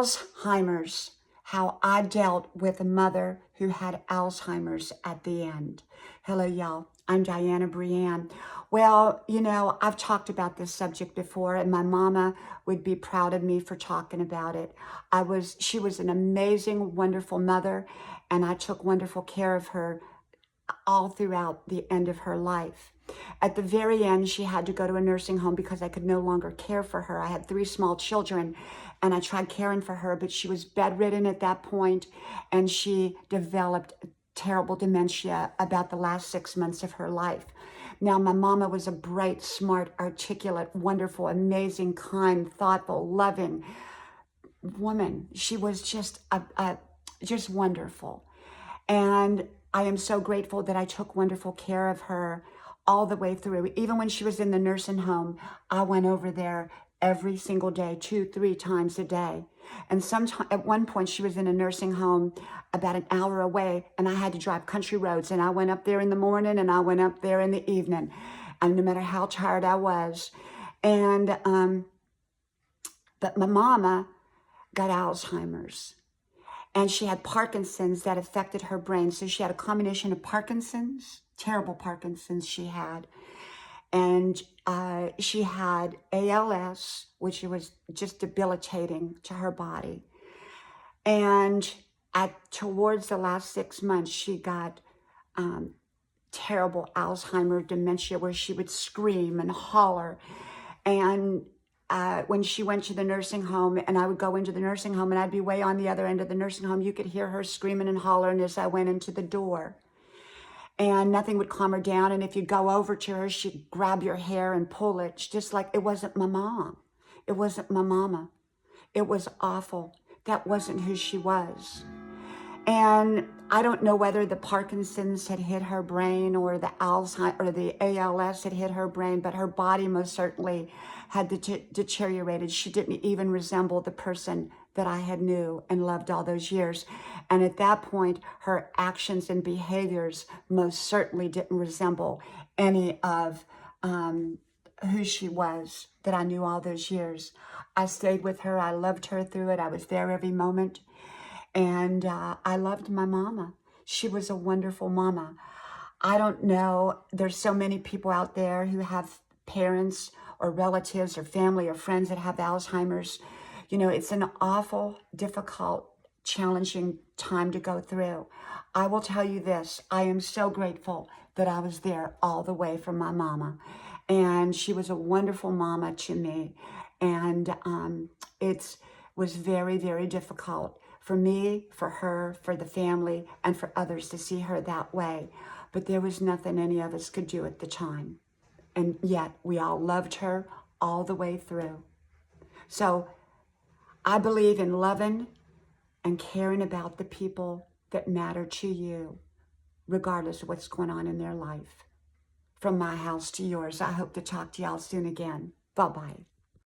Alzheimer's, how I dealt with a mother who had Alzheimer's at the end. Hello, y'all. I'm Diana Brianne. Well, you know, I've talked about this subject before, and my mama would be proud of me for talking about it. She was an amazing, wonderful mother, and I took wonderful care of her all throughout the end of her life. At the very end, she had to go to a nursing home because I could no longer care for her. I had 3 small children, and I tried caring for her, but she was bedridden at that point, and she developed terrible dementia about the last 6 months of her life. Now, my mama was a bright, smart, articulate, wonderful, amazing, kind, thoughtful, loving woman. She was just just wonderful. And I am so grateful that I took wonderful care of her all the way through. Even when she was in the nursing home, I went over there every single day, 2-3 times a day. And at one point, she was in a nursing home about an hour away, and I had to drive country roads. And I went up there in the morning, and I went up there in the evening, and no matter how tired I was. And but my mama got Alzheimer's. And she had Parkinson's that affected her brain. So she had a combination of Parkinson's, terrible Parkinson's she had. And she had ALS, which was just debilitating to her body. And towards the last 6 months, she got terrible Alzheimer dementia where she would scream and holler. And when she went to the nursing home, and I would go into the nursing home, and I'd be way on the other end of the nursing home, you could hear her screaming and hollering as I went into the door. And nothing would calm her down. And if you'd go over to her, she'd grab your hair and pull it, just like it wasn't my mom. It wasn't my mama. It was awful. That wasn't who she was. And I don't know whether the Parkinson's had hit her brain or the Alzheimer or the ALS had hit her brain, but her body most certainly had deteriorated. She didn't even resemble the person that I had knew and loved all those years. And at that point, her actions and behaviors most certainly didn't resemble any of who she was that I knew all those years. I stayed with her. I loved her through it. I was there every moment. And I loved my mama. She was a wonderful mama. I don't know. There's so many people out there who have parents or relatives or family or friends that have Alzheimer's. You know, it's an awful, difficult, challenging time to go through. I will tell you this. I am so grateful that I was there all the way for my mama. And she was a wonderful mama to me. And it was very, very difficult for me, for her, for the family, and for others to see her that way. But there was nothing any of us could do at the time. And yet we all loved her all the way through. So I believe in loving and caring about the people that matter to you, regardless of what's going on in their life. From my house to yours, I hope to talk to y'all soon again. Bye-bye.